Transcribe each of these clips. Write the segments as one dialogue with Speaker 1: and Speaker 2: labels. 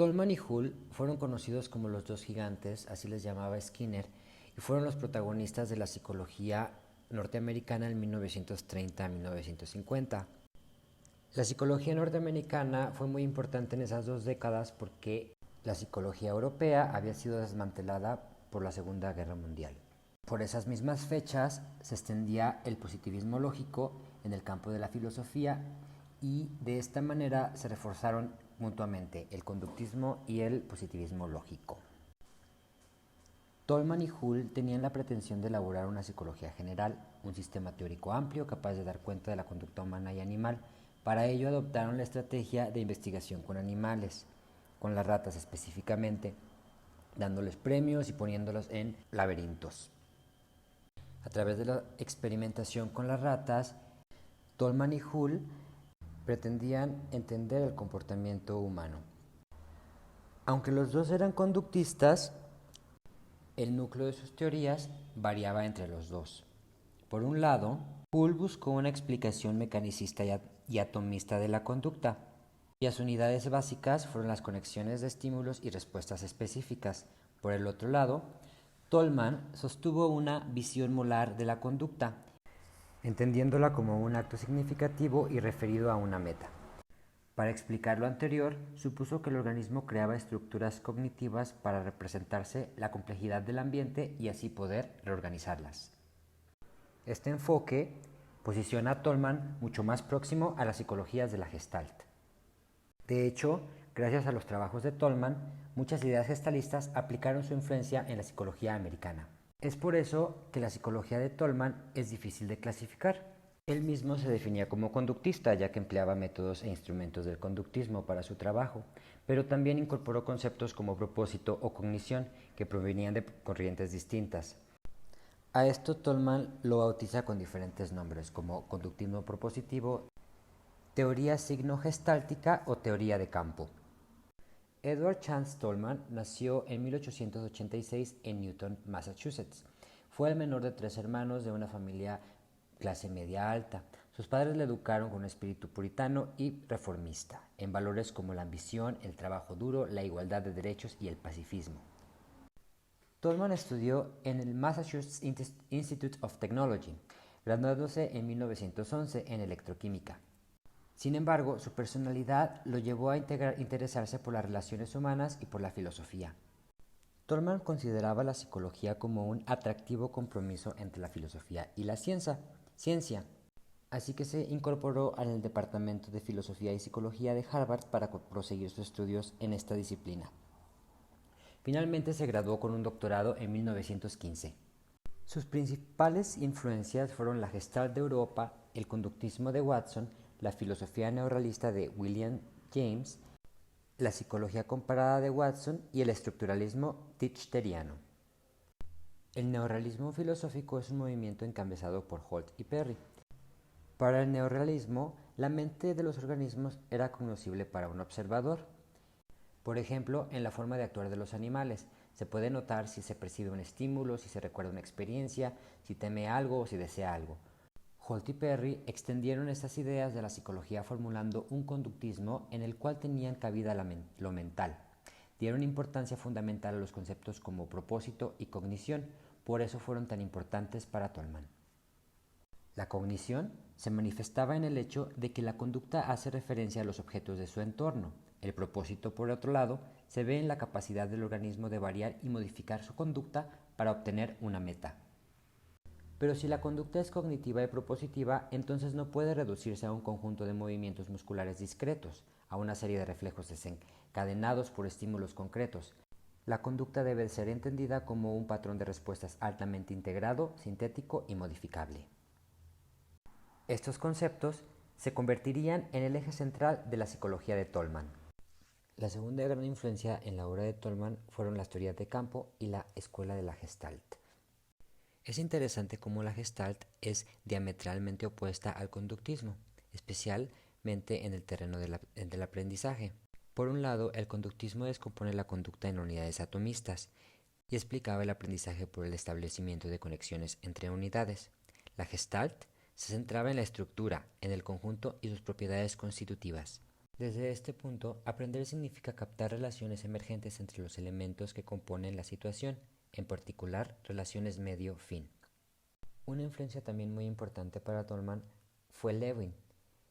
Speaker 1: Tolman y Hull fueron conocidos como los dos gigantes, así les llamaba Skinner, y fueron los protagonistas de la psicología norteamericana en 1930 a 1950. La psicología norteamericana fue muy importante en esas dos décadas porque la psicología europea había sido desmantelada por la Segunda Guerra Mundial. Por esas mismas fechas se extendía el positivismo lógico en el campo de la filosofía y de esta manera se reforzaron mutuamente el conductismo y el positivismo lógico. Tolman y Hull tenían la pretensión de elaborar una psicología general, un sistema teórico amplio capaz de dar cuenta de la conducta humana y animal. Para ello adoptaron la estrategia de investigación con animales, con las ratas específicamente, dándoles premios y poniéndolos en laberintos. A través de la experimentación con las ratas, Tolman y Hull pretendían entender el comportamiento humano. Aunque los dos eran conductistas, el núcleo de sus teorías variaba entre los dos. Por un lado, Hull buscó una explicación mecanicista y atomista de la conducta, cuyas unidades básicas fueron las conexiones de estímulos y respuestas específicas. Por el otro lado, Tolman sostuvo una visión molar de la conducta, entendiéndola como un acto significativo y referido a una meta. Para explicar lo anterior, supuso que el organismo creaba estructuras cognitivas para representarse la complejidad del ambiente y así poder reorganizarlas. Este enfoque posiciona a Tolman mucho más próximo a las psicologías de la Gestalt. De hecho, gracias a los trabajos de Tolman, muchas ideas gestalistas aplicaron su influencia en la psicología americana. Es por eso que la psicología de Tolman es difícil de clasificar. Él mismo se definía como conductista, ya que empleaba métodos e instrumentos del conductismo para su trabajo, pero también incorporó conceptos como propósito o cognición que provenían de corrientes distintas. A esto Tolman lo bautiza con diferentes nombres, como conductismo propositivo, teoría signo-gestáltica o teoría de campo. Edward Chance Tolman nació en 1886 en Newton, Massachusetts. Fue el menor de 3 hermanos de una familia clase media alta. Sus padres le educaron con un espíritu puritano y reformista, en valores como la ambición, el trabajo duro, la igualdad de derechos y el pacifismo. Tolman estudió en el Massachusetts Institute of Technology, graduándose en 1911 en electroquímica. Sin embargo, su personalidad lo llevó a interesarse por las relaciones humanas y por la filosofía. Tolman consideraba la psicología como un atractivo compromiso entre la filosofía y la ciencia, así que se incorporó al Departamento de Filosofía y Psicología de Harvard para proseguir sus estudios en esta disciplina. Finalmente se graduó con un doctorado en 1915. Sus principales influencias fueron la Gestalt de Europa, el conductismo de Watson, la filosofía neorrealista de William James, la psicología comparada de Watson y el estructuralismo dichteriano. El neorrealismo filosófico es un movimiento encabezado por Holt y Perry. Para el neorrealismo, la mente de los organismos era cognoscible para un observador. Por ejemplo, en la forma de actuar de los animales, se puede notar si se percibe un estímulo, si se recuerda una experiencia, si teme algo o si desea algo. Holt y Perry extendieron estas ideas de la psicología formulando un conductismo en el cual tenían cabida lo mental. Dieron importancia fundamental a los conceptos como propósito y cognición, por eso fueron tan importantes para Tolman. La cognición se manifestaba en el hecho de que la conducta hace referencia a los objetos de su entorno. El propósito, por otro lado, se ve en la capacidad del organismo de variar y modificar su conducta para obtener una meta. Pero si la conducta es cognitiva y propositiva, entonces no puede reducirse a un conjunto de movimientos musculares discretos, a una serie de reflejos desencadenados por estímulos concretos. La conducta debe ser entendida como un patrón de respuestas altamente integrado, sintético y modificable. Estos conceptos se convertirían en el eje central de la psicología de Tolman. La segunda gran influencia en la obra de Tolman fueron las teorías de campo y la escuela de la Gestalt. Es interesante cómo la Gestalt es diametralmente opuesta al conductismo, especialmente en el terreno del aprendizaje. Por un lado, el conductismo descompone la conducta en unidades atomistas y explicaba el aprendizaje por el establecimiento de conexiones entre unidades. La Gestalt se centraba en la estructura, en el conjunto y sus propiedades constitutivas. Desde este punto, aprender significa captar relaciones emergentes entre los elementos que componen la situación, en particular relaciones medio-fin. Una influencia también muy importante para Tolman fue Lewin,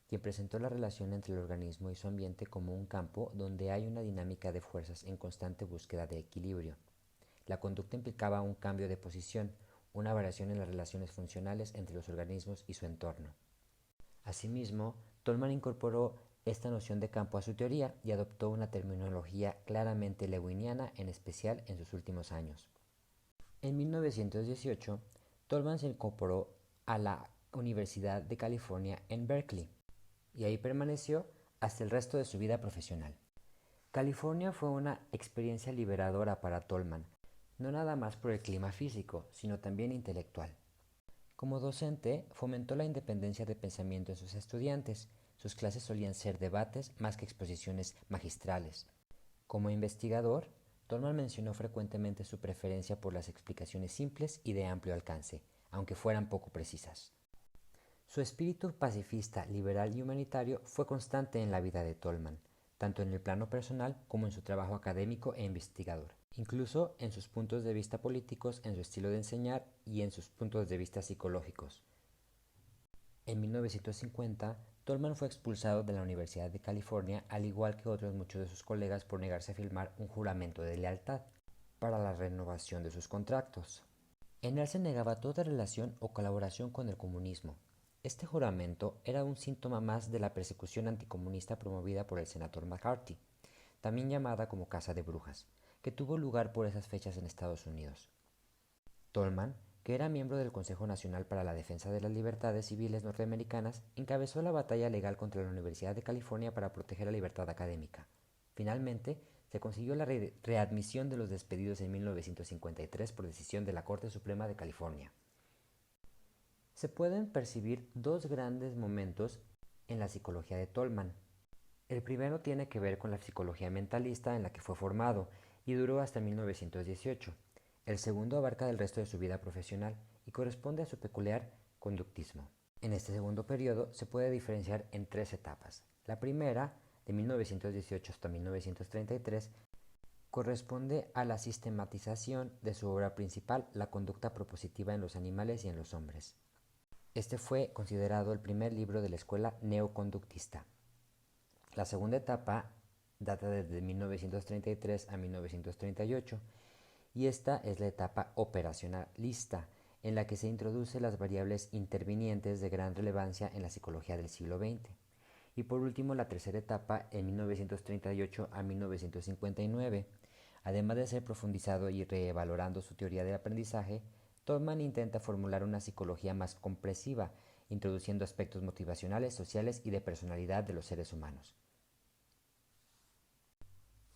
Speaker 1: quien presentó la relación entre el organismo y su ambiente como un campo donde hay una dinámica de fuerzas en constante búsqueda de equilibrio. La conducta implicaba un cambio de posición, una variación en las relaciones funcionales entre los organismos y su entorno. Asimismo, Tolman incorporó esta noción de campo a su teoría y adoptó una terminología claramente lewiniana, en especial en sus últimos años. En 1918, Tolman se incorporó a la Universidad de California en Berkeley y ahí permaneció hasta el resto de su vida profesional. California fue una experiencia liberadora para Tolman, no nada más por el clima físico, sino también intelectual. Como docente, fomentó la independencia de pensamiento en sus estudiantes. Sus clases solían ser debates más que exposiciones magistrales. Como investigador, Tolman mencionó frecuentemente su preferencia por las explicaciones simples y de amplio alcance, aunque fueran poco precisas. Su espíritu pacifista, liberal y humanitario fue constante en la vida de Tolman, tanto en el plano personal como en su trabajo académico e investigador, incluso en sus puntos de vista políticos, en su estilo de enseñar y en sus puntos de vista psicológicos. En 1950, Tolman fue expulsado de la Universidad de California, al igual que otros muchos de sus colegas, por negarse a firmar un juramento de lealtad para la renovación de sus contratos. En él se negaba toda relación o colaboración con el comunismo. Este juramento era un síntoma más de la persecución anticomunista promovida por el senador McCarthy, también llamada como Caza de Brujas, que tuvo lugar por esas fechas en Estados Unidos. Tolman, que era miembro del Consejo Nacional para la Defensa de las Libertades Civiles Norteamericanas, encabezó la batalla legal contra la Universidad de California para proteger la libertad académica. Finalmente, se consiguió la readmisión de los despedidos en 1953 por decisión de la Corte Suprema de California. Se pueden percibir dos grandes momentos en la psicología de Tolman. El primero tiene que ver con la psicología mentalista en la que fue formado y duró hasta 1918. El segundo abarca el resto de su vida profesional y corresponde a su peculiar conductismo. En este segundo periodo se puede diferenciar en tres etapas. La primera, de 1918 hasta 1933, corresponde a la sistematización de su obra principal, La conducta propositiva en los animales y en los hombres. Este fue considerado el primer libro de la escuela neoconductista. La segunda etapa data desde 1933 a 1938 y esta es la etapa operacionalista, en la que se introducen las variables intervinientes de gran relevancia en la psicología del siglo XX. Y por último, la tercera etapa, en 1938 a 1959. Además de ser profundizado y revalorando su teoría del aprendizaje, Tolman intenta formular una psicología más comprensiva, introduciendo aspectos motivacionales, sociales y de personalidad de los seres humanos.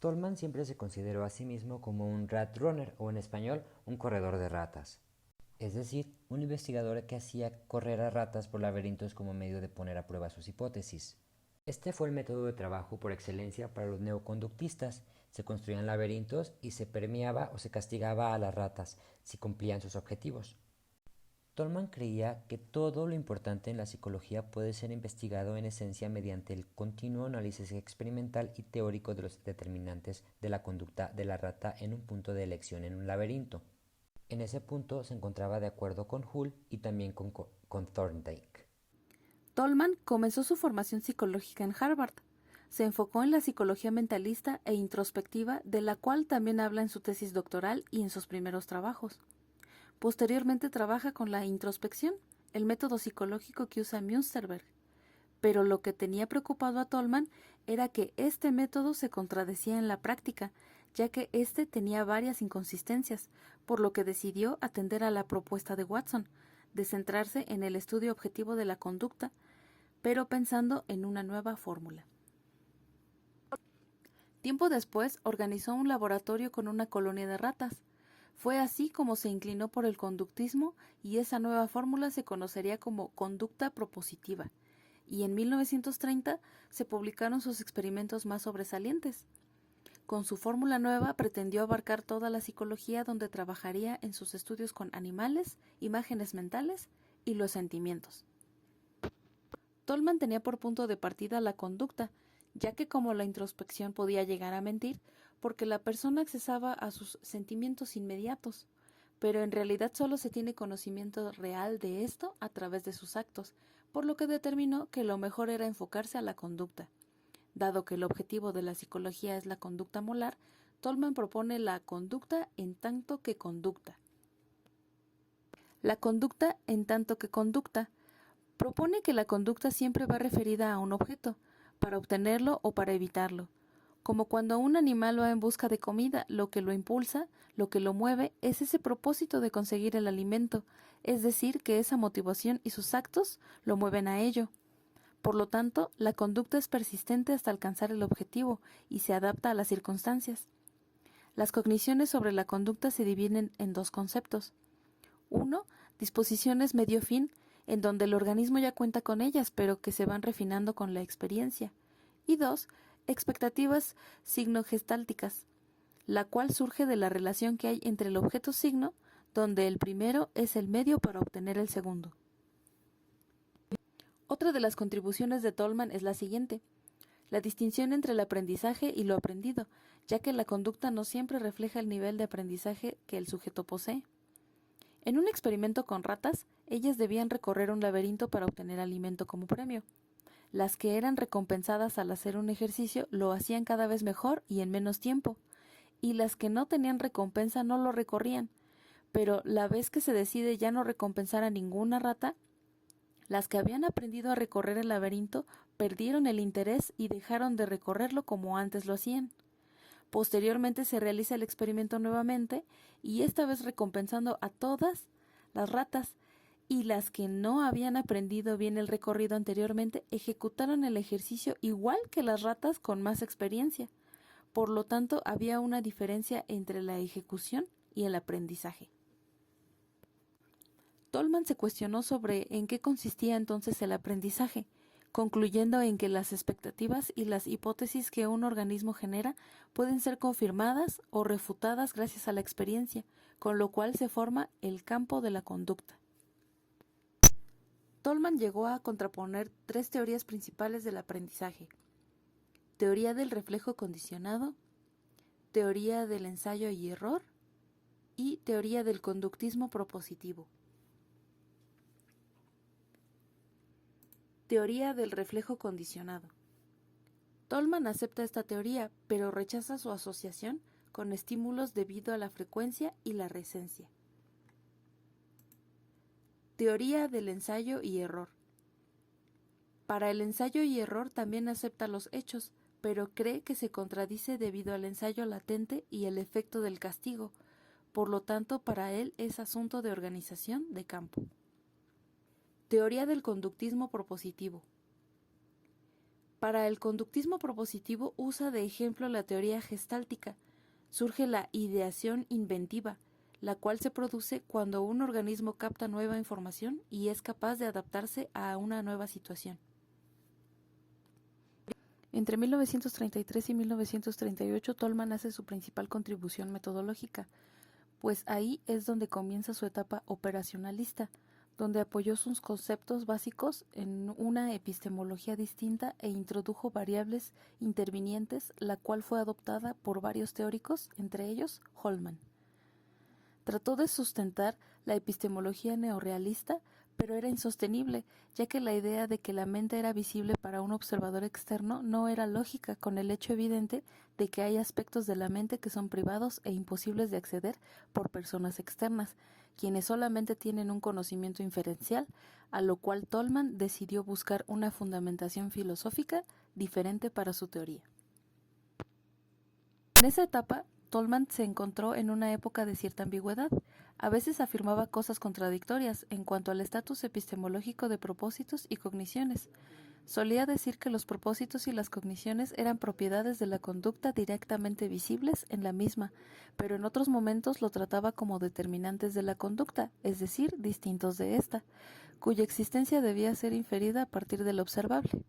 Speaker 1: Tolman siempre se consideró a sí mismo como un rat runner, o en español, un corredor de ratas. Es decir, un investigador que hacía correr a ratas por laberintos como medio de poner a prueba sus hipótesis. Este fue el método de trabajo por excelencia para los neoconductistas. Se construían laberintos y se premiaba o se castigaba a las ratas si cumplían sus objetivos. Tolman creía que todo lo importante en la psicología puede ser investigado en esencia mediante el continuo análisis experimental y teórico de los determinantes de la conducta de la rata en un punto de elección en un laberinto. En ese punto se encontraba de acuerdo con Hull y también con Thorndike.
Speaker 2: Tolman comenzó su formación psicológica en Harvard. Se enfocó en la psicología mentalista e introspectiva, de la cual también habla en su tesis doctoral y en sus primeros trabajos. Posteriormente trabaja con la introspección, el método psicológico que usa Münsterberg. Pero lo que tenía preocupado a Tolman era que este método se contradecía en la práctica, ya que éste tenía varias inconsistencias, por lo que decidió atender a la propuesta de Watson, de centrarse en el estudio objetivo de la conducta, pero pensando en una nueva fórmula. Tiempo después organizó un laboratorio con una colonia de ratas. Fue así como se inclinó por el conductismo y esa nueva fórmula se conocería como conducta propositiva. Y en 1930 se publicaron sus experimentos más sobresalientes. Con su fórmula nueva pretendió abarcar toda la psicología, donde trabajaría en sus estudios con animales, imágenes mentales y los sentimientos. Tolman tenía por punto de partida la conducta, ya que como la introspección podía llegar a mentir, porque la persona accesaba a sus sentimientos inmediatos, pero en realidad solo se tiene conocimiento real de esto a través de sus actos, por lo que determinó que lo mejor era enfocarse a la conducta. Dado que el objetivo de la psicología es la conducta molar, Tolman propone la conducta en tanto que conducta. La conducta en tanto que conducta propone que la conducta siempre va referida a un objeto, para obtenerlo o para evitarlo. Como cuando un animal va en busca de comida, lo que lo impulsa, lo que lo mueve, es ese propósito de conseguir el alimento, es decir, que esa motivación y sus actos lo mueven a ello. Por lo tanto, la conducta es persistente hasta alcanzar el objetivo y se adapta a las circunstancias. Las cogniciones sobre la conducta se dividen en dos conceptos. 1. Disposiciones medio-fin, en donde el organismo ya cuenta con ellas, pero que se van refinando con la experiencia. Y 2. Expectativas signo-gestálticas, la cual surge de la relación que hay entre el objeto-signo, donde el primero es el medio para obtener el segundo. Otra de las contribuciones de Tolman es la siguiente: la distinción entre el aprendizaje y lo aprendido, ya que la conducta no siempre refleja el nivel de aprendizaje que el sujeto posee. En un experimento con ratas, ellas debían recorrer un laberinto para obtener alimento como premio. Las que eran recompensadas al hacer un ejercicio lo hacían cada vez mejor y en menos tiempo, y las que no tenían recompensa no lo recorrían. Pero la vez que se decide ya no recompensar a ninguna rata, las que habían aprendido a recorrer el laberinto perdieron el interés y dejaron de recorrerlo como antes lo hacían. Posteriormente se realiza el experimento nuevamente y esta vez recompensando a todas las ratas, y las que no habían aprendido bien el recorrido anteriormente ejecutaron el ejercicio igual que las ratas con más experiencia. Por lo tanto, había una diferencia entre la ejecución y el aprendizaje. Tolman se cuestionó sobre en qué consistía entonces el aprendizaje, concluyendo en que las expectativas y las hipótesis que un organismo genera pueden ser confirmadas o refutadas gracias a la experiencia, con lo cual se forma el campo de la conducta. Tolman llegó a contraponer tres teorías principales del aprendizaje: teoría del reflejo condicionado, teoría del ensayo y error y teoría del conductismo propositivo. Teoría del reflejo condicionado. Tolman acepta esta teoría, pero rechaza su asociación con estímulos debido a la frecuencia y la recencia. Teoría del ensayo y error. Para el ensayo y error también acepta los hechos, pero cree que se contradice debido al ensayo latente y el efecto del castigo. Por lo tanto, para él es asunto de organización de campo. Teoría del conductismo propositivo. Para el conductismo propositivo usa de ejemplo la teoría gestáltica. Surge la ideación inventiva, la cual se produce cuando un organismo capta nueva información y es capaz de adaptarse a una nueva situación. Entre 1933 y 1938, Tolman hace su principal contribución metodológica, pues ahí es donde comienza su etapa operacionalista, donde apoyó sus conceptos básicos en una epistemología distinta e introdujo variables intervinientes, la cual fue adoptada por varios teóricos, entre ellos Holman. Trató de sustentar la epistemología neorrealista, pero era insostenible, ya que la idea de que la mente era visible para un observador externo no era lógica, con el hecho evidente de que hay aspectos de la mente que son privados e imposibles de acceder por personas externas, quienes solamente tienen un conocimiento inferencial, a lo cual Tolman decidió buscar una fundamentación filosófica diferente para su teoría. En esa etapa, Tolman se encontró en una época de cierta ambigüedad. A veces afirmaba cosas contradictorias en cuanto al estatus epistemológico de propósitos y cogniciones. Solía decir que los propósitos y las cogniciones eran propiedades de la conducta directamente visibles en la misma, pero en otros momentos lo trataba como determinantes de la conducta, es decir, distintos de ésta, cuya existencia debía ser inferida a partir del observable.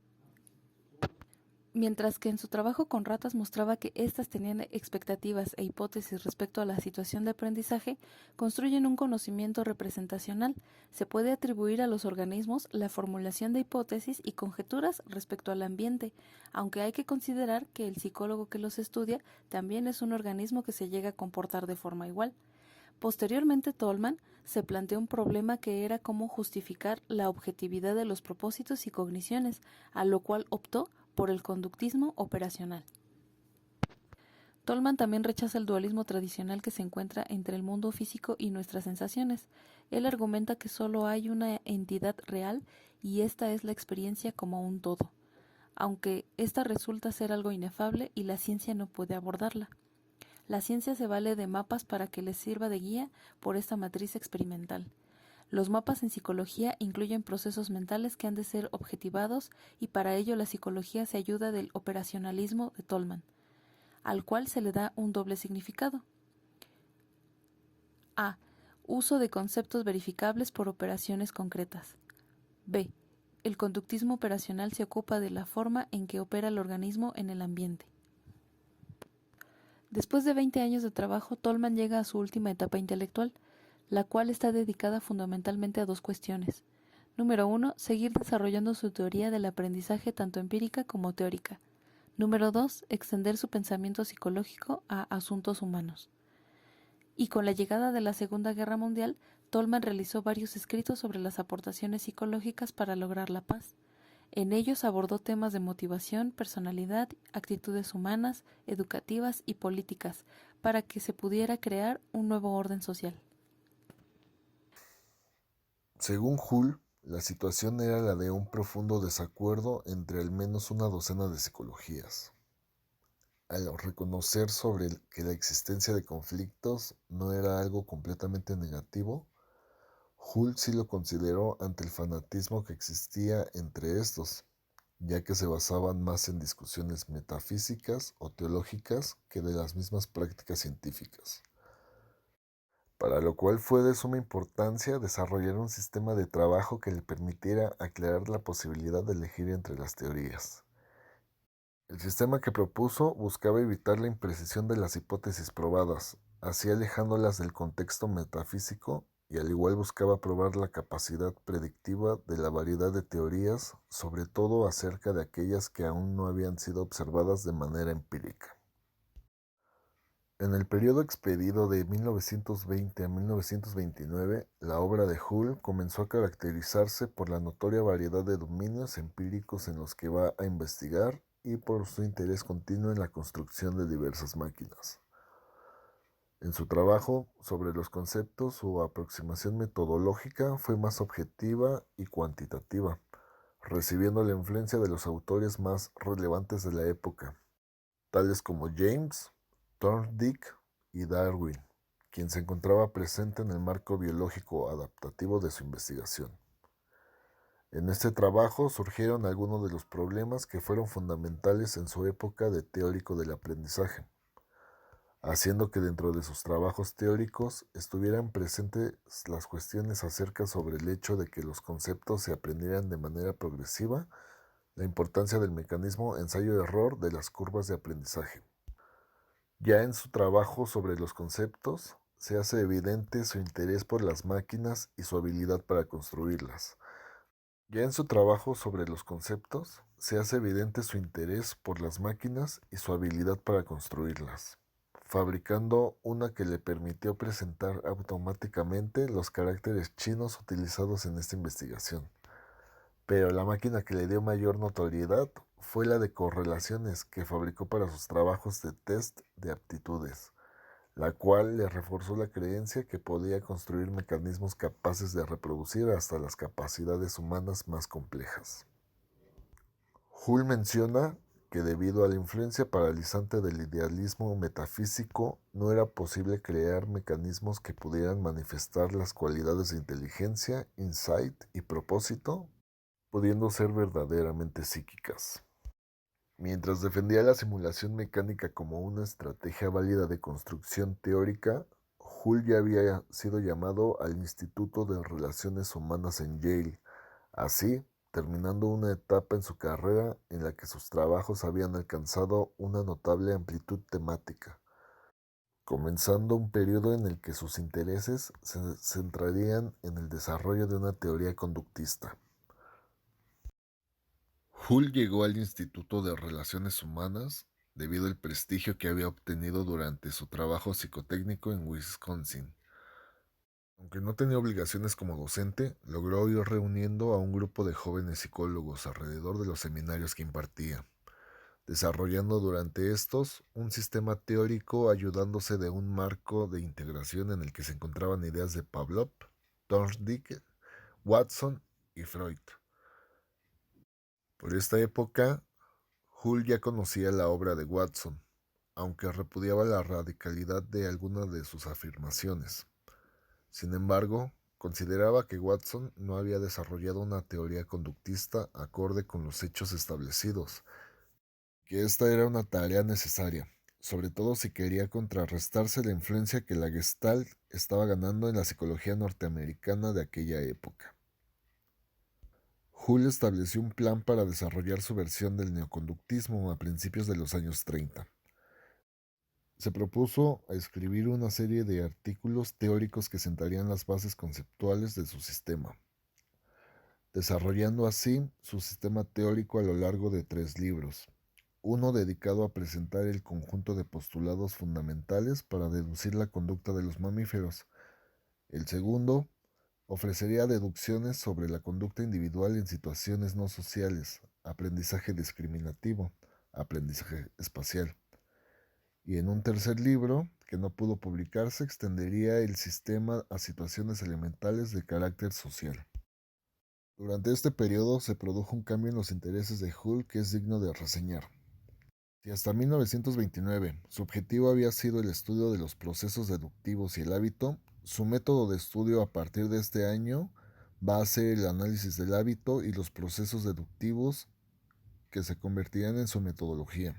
Speaker 2: Mientras que en su trabajo con ratas mostraba que éstas tenían expectativas e hipótesis respecto a la situación de aprendizaje, construyen un conocimiento representacional. Se puede atribuir a los organismos la formulación de hipótesis y conjeturas respecto al ambiente, aunque hay que considerar que el psicólogo que los estudia también es un organismo que se llega a comportar de forma igual. Posteriormente, Tolman se planteó un problema que era cómo justificar la objetividad de los propósitos y cogniciones, a lo cual optó por el conductismo operacional. Tolman también rechaza el dualismo tradicional que se encuentra entre el mundo físico y nuestras sensaciones. Él argumenta que solo hay una entidad real y esta es la experiencia como un todo, aunque esta resulta ser algo inefable y la ciencia no puede abordarla. La ciencia se vale de mapas para que les sirva de guía por esta matriz experimental. Los mapas en psicología incluyen procesos mentales que han de ser objetivados y para ello la psicología se ayuda del operacionalismo de Tolman, al cual se le da un doble significado. A. Uso de conceptos verificables por operaciones concretas. B. El conductismo operacional se ocupa de la forma en que opera el organismo en el ambiente. Después de 20 años de trabajo, Tolman llega a su última etapa intelectual, la cual está dedicada fundamentalmente a dos cuestiones. Número 1, seguir desarrollando su teoría del aprendizaje tanto empírica como teórica. Número 2, extender su pensamiento psicológico a asuntos humanos. Y con la llegada de la Segunda Guerra Mundial, Tolman realizó varios escritos sobre las aportaciones psicológicas para lograr la paz. En ellos abordó temas de motivación, personalidad, actitudes humanas, educativas y políticas, para que se pudiera crear un nuevo orden social.
Speaker 3: Según Hull, la situación era la de un profundo desacuerdo entre al menos una docena de psicologías. Al reconocer que la existencia de conflictos no era algo completamente negativo, Hull sí lo consideró ante el fanatismo que existía entre estos, ya que se basaban más en discusiones metafísicas o teológicas que de las mismas prácticas científicas. Para lo cual fue de suma importancia desarrollar un sistema de trabajo que le permitiera aclarar la posibilidad de elegir entre las teorías. El sistema que propuso buscaba evitar la imprecisión de las hipótesis probadas, así alejándolas del contexto metafísico, y al igual buscaba probar la capacidad predictiva de la variedad de teorías, sobre todo acerca de aquellas que aún no habían sido observadas de manera empírica. En el periodo expedido de 1920 a 1929, la obra de Hull comenzó a caracterizarse por la notoria variedad de dominios empíricos en los que va a investigar y por su interés continuo en la construcción de diversas máquinas. En su trabajo sobre los conceptos, su aproximación metodológica fue más objetiva y cuantitativa, recibiendo la influencia de los autores más relevantes de la época, tales como James, Thorndike y Darwin, quien se encontraba presente en el marco biológico adaptativo de su investigación. En este trabajo surgieron algunos de los problemas que fueron fundamentales en su época de teórico del aprendizaje, haciendo que dentro de sus trabajos teóricos estuvieran presentes las cuestiones acerca sobre el hecho de que los conceptos se aprendieran de manera progresiva, la importancia del mecanismo ensayo-error de las curvas de aprendizaje. Ya en su trabajo sobre los conceptos, se hace evidente su interés por las máquinas y su habilidad para construirlas. Fabricando una que le permitió presentar automáticamente los caracteres chinos utilizados en esta investigación. Pero la máquina que le dio mayor notoriedad fue la de correlaciones que fabricó para sus trabajos de test de aptitudes, la cual le reforzó la creencia que podía construir mecanismos capaces de reproducir hasta las capacidades humanas más complejas. Hull menciona que debido a la influencia paralizante del idealismo metafísico, no era posible crear mecanismos que pudieran manifestar las cualidades de inteligencia, insight y propósito, pudiendo ser verdaderamente psíquicas. Mientras defendía la simulación mecánica como una estrategia válida de construcción teórica, Hull ya había sido llamado al Instituto de Relaciones Humanas en Yale. Así, terminando una etapa en su carrera en la que sus trabajos habían alcanzado una notable amplitud temática, comenzando un periodo en el que sus intereses se centrarían en el desarrollo de una teoría conductista. Hull llegó al Instituto de Relaciones Humanas debido al prestigio que había obtenido durante su trabajo psicotécnico en Wisconsin. Aunque no tenía obligaciones como docente, logró ir reuniendo a un grupo de jóvenes psicólogos alrededor de los seminarios que impartía, desarrollando durante estos un sistema teórico ayudándose de un marco de integración en el que se encontraban ideas de Pavlov, Thorndike, Watson y Freud. Por esta época, Hull ya conocía la obra de Watson, aunque repudiaba la radicalidad de algunas de sus afirmaciones. Sin embargo, consideraba que Watson no había desarrollado una teoría conductista acorde con los hechos establecidos, que esta era una tarea necesaria, sobre todo si quería contrarrestarse la influencia que la Gestalt estaba ganando en la psicología norteamericana de aquella época. Hull estableció un plan para desarrollar su versión del neoconductismo a principios de los años 30. Se propuso a escribir una serie de artículos teóricos que sentarían las bases conceptuales de su sistema, desarrollando así su sistema teórico a lo largo de 3 libros, uno dedicado a presentar el conjunto de postulados fundamentales para deducir la conducta de los mamíferos. El segundo ofrecería deducciones sobre la conducta individual en situaciones no sociales, aprendizaje discriminativo, aprendizaje espacial. Y en un tercer libro, que no pudo publicarse, extendería el sistema a situaciones elementales de carácter social. Durante este periodo se produjo un cambio en los intereses de Hull que es digno de reseñar. Si hasta 1929 su objetivo había sido el estudio de los procesos deductivos y el hábito, su método de estudio a partir de este año va a ser el análisis del hábito y los procesos deductivos que se convertirán en su metodología.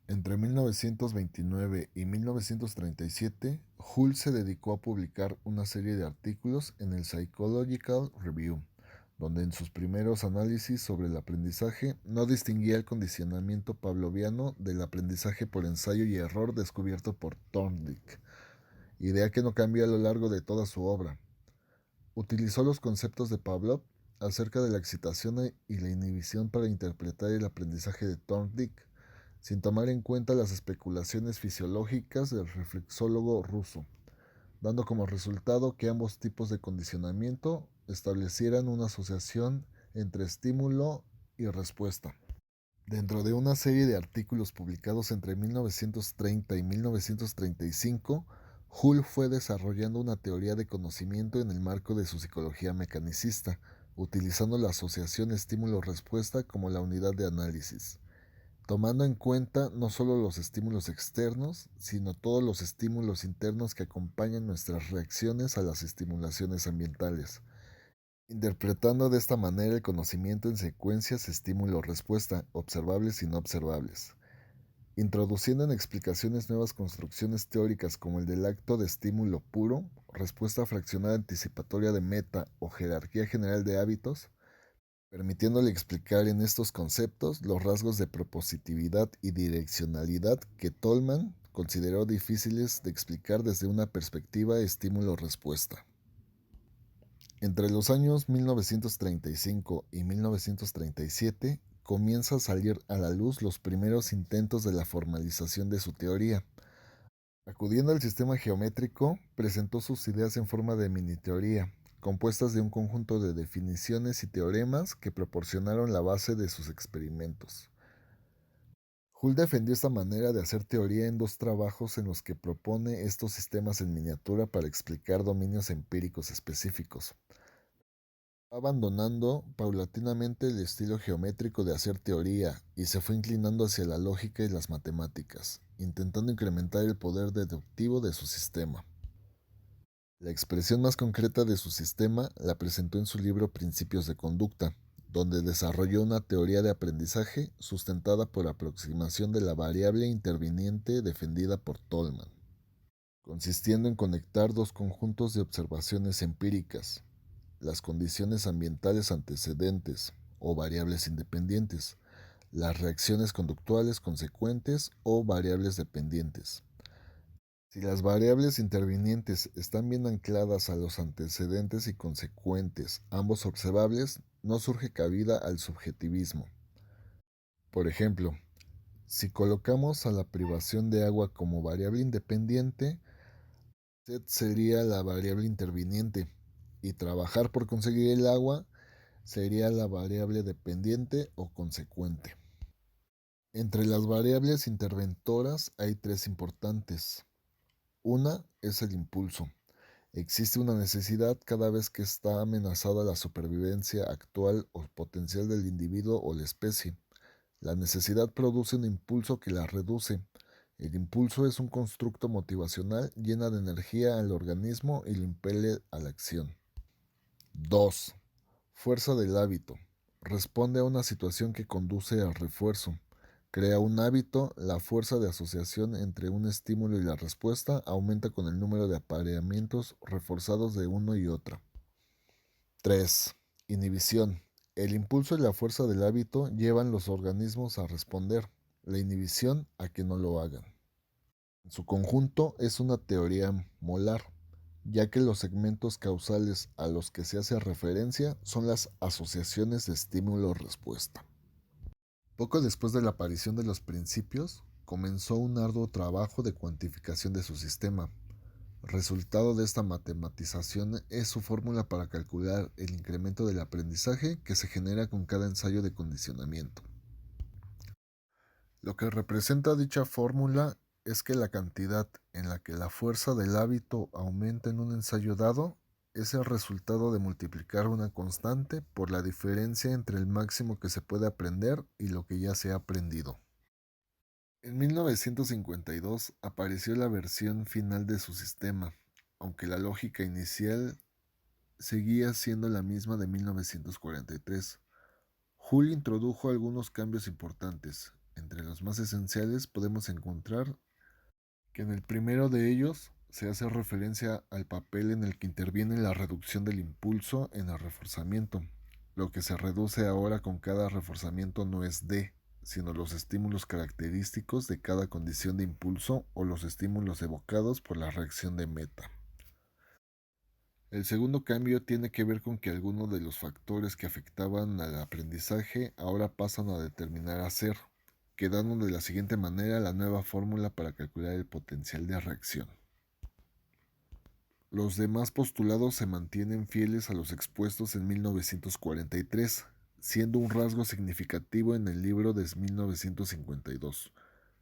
Speaker 3: Entre 1929 y 1937, Hull se dedicó a publicar una serie de artículos en el Psychological Review, donde en sus primeros análisis sobre el aprendizaje no distinguía el condicionamiento pavloviano del aprendizaje por ensayo y error descubierto por Thorndike, idea que no cambió a lo largo de toda su obra. Utilizó los conceptos de Pavlov acerca de la excitación y la inhibición para interpretar el aprendizaje de Thorndike, sin tomar en cuenta las especulaciones fisiológicas del reflexólogo ruso, dando como resultado que ambos tipos de condicionamiento establecieran una asociación entre estímulo y respuesta. Dentro de una serie de artículos publicados entre 1930 y 1935, Hull fue desarrollando una teoría de conocimiento en el marco de su psicología mecanicista, utilizando la asociación estímulo-respuesta como la unidad de análisis, tomando en cuenta no solo los estímulos externos, sino todos los estímulos internos que acompañan nuestras reacciones a las estimulaciones ambientales, interpretando de esta manera el conocimiento en secuencias estímulo-respuesta, observables y no observables, introduciendo en explicaciones nuevas construcciones teóricas como el del acto de estímulo puro, respuesta fraccionada anticipatoria de meta o jerarquía general de hábitos, permitiéndole explicar en estos conceptos los rasgos de propositividad y direccionalidad que Tolman consideró difíciles de explicar desde una perspectiva estímulo-respuesta. Entre los años 1935 y 1937 comienza a salir a la luz los primeros intentos de la formalización de su teoría. Acudiendo al sistema geométrico, presentó sus ideas en forma de mini teoría, compuestas de un conjunto de definiciones y teoremas que proporcionaron la base de sus experimentos. Hull defendió esta manera de hacer teoría en 2 trabajos en los que propone estos sistemas en miniatura para explicar dominios empíricos específicos, abandonando paulatinamente el estilo geométrico de hacer teoría y se fue inclinando hacia la lógica y las matemáticas, intentando incrementar el poder deductivo de su sistema. La expresión más concreta de su sistema la presentó en su libro Principios de Conducta, donde desarrolló una teoría de aprendizaje sustentada por aproximación de la variable interviniente defendida por Tolman, consistiendo en conectar 2 conjuntos de observaciones empíricas, las condiciones ambientales antecedentes o variables independientes, las reacciones conductuales consecuentes o variables dependientes. Si las variables intervinientes están bien ancladas a los antecedentes y consecuentes, ambos observables, no surge cabida al subjetivismo. Por ejemplo, si colocamos a la privación de agua como variable independiente, sed sería la variable interviniente y trabajar por conseguir el agua sería la variable dependiente o consecuente. Entre las variables interventoras hay tres importantes. Una es el impulso. Existe una necesidad cada vez que está amenazada la supervivencia actual o potencial del individuo o la especie. La necesidad produce un impulso que la reduce. El impulso es un constructo motivacional, llena de energía al organismo y lo impele a la acción. 2. Fuerza del hábito. Responde a una situación que conduce al refuerzo. Crea un hábito, la fuerza de asociación entre un estímulo y la respuesta aumenta con el número de apareamientos reforzados de uno y otra. 3. Inhibición. El impulso y la fuerza del hábito llevan los organismos a responder, la inhibición a que no lo hagan. En su conjunto es una teoría molar, ya que los segmentos causales a los que se hace referencia son las asociaciones de estímulo-respuesta. Poco después de la aparición de los principios, comenzó un arduo trabajo de cuantificación de su sistema. Resultado de esta matematización es su fórmula para calcular el incremento del aprendizaje que se genera con cada ensayo de condicionamiento. Lo que representa dicha fórmula es que la cantidad en la que la fuerza del hábito aumenta en un ensayo dado es el resultado de multiplicar una constante por la diferencia entre el máximo que se puede aprender y lo que ya se ha aprendido. En 1952 apareció la versión final de su sistema, aunque la lógica inicial seguía siendo la misma de 1943. Joule introdujo algunos cambios importantes. Entre los más esenciales podemos encontrar que en el primero de ellos se hace referencia al papel en el que interviene la reducción del impulso en el reforzamiento. Lo que se reduce ahora con cada reforzamiento no es D, sino los estímulos característicos de cada condición de impulso o los estímulos evocados por la reacción de meta. El segundo cambio tiene que ver con que algunos de los factores que afectaban al aprendizaje ahora pasan a determinar hacer, quedando de la siguiente manera la nueva fórmula para calcular el potencial de reacción. Los demás postulados se mantienen fieles a los expuestos en 1943, siendo un rasgo significativo en el libro de 1952,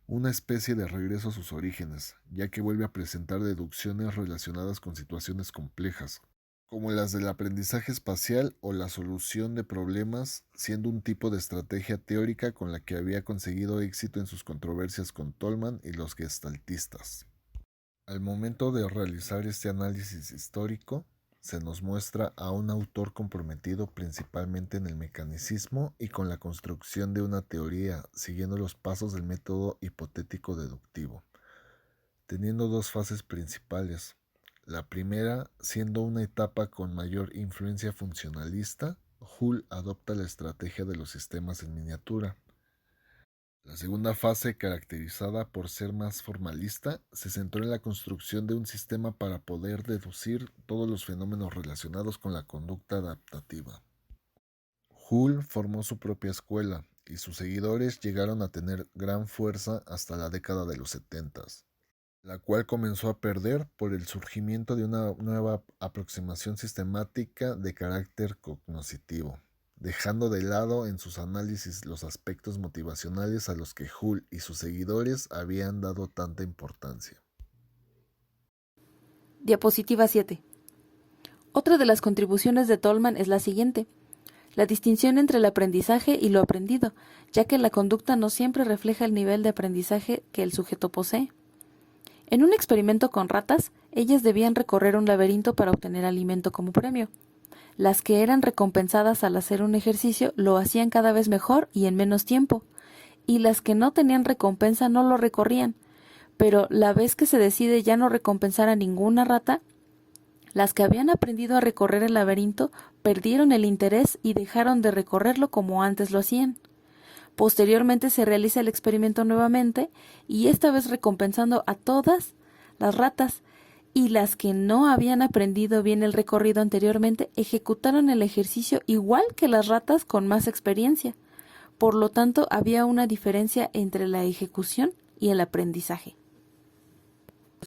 Speaker 3: una especie de regreso a sus orígenes, ya que vuelve a presentar deducciones relacionadas con situaciones complejas, como las del aprendizaje espacial o la solución de problemas, siendo un tipo de estrategia teórica con la que había conseguido éxito en sus controversias con Tolman y los gestaltistas. Al momento de realizar este análisis histórico, se nos muestra a un autor comprometido principalmente en el mecanicismo y con la construcción de una teoría, siguiendo los pasos del método hipotético deductivo, teniendo dos fases principales. La primera, siendo una etapa con mayor influencia funcionalista, Joule adopta la estrategia de los sistemas en miniatura. La segunda fase, caracterizada por ser más formalista, se centró en la construcción de un sistema para poder deducir todos los fenómenos relacionados con la conducta adaptativa. Joule formó su propia escuela y sus seguidores llegaron a tener gran fuerza hasta la década de los 70, la cual comenzó a perder por el surgimiento de una nueva aproximación sistemática de carácter cognoscitivo, dejando de lado en sus análisis los aspectos motivacionales a los que Joule y sus seguidores habían dado tanta importancia.
Speaker 2: Diapositiva 7. Otra de las contribuciones de Tolman es la siguiente: la distinción entre el aprendizaje y lo aprendido, ya que la conducta no siempre refleja el nivel de aprendizaje que el sujeto posee. En un experimento con ratas, ellas debían recorrer un laberinto para obtener alimento como premio. Las que eran recompensadas al hacer un ejercicio lo hacían cada vez mejor y en menos tiempo, y las que no tenían recompensa no lo recorrían, pero la vez que se decide ya no recompensar a ninguna rata, Las que habían aprendido a recorrer el laberinto perdieron el interés y dejaron de recorrerlo como antes lo hacían. Posteriormente se realiza el experimento nuevamente y esta vez recompensando a todas las ratas, y las que no habían aprendido bien el recorrido anteriormente ejecutaron el ejercicio igual que las ratas con más experiencia. Por lo tanto, había una diferencia entre la ejecución y el aprendizaje.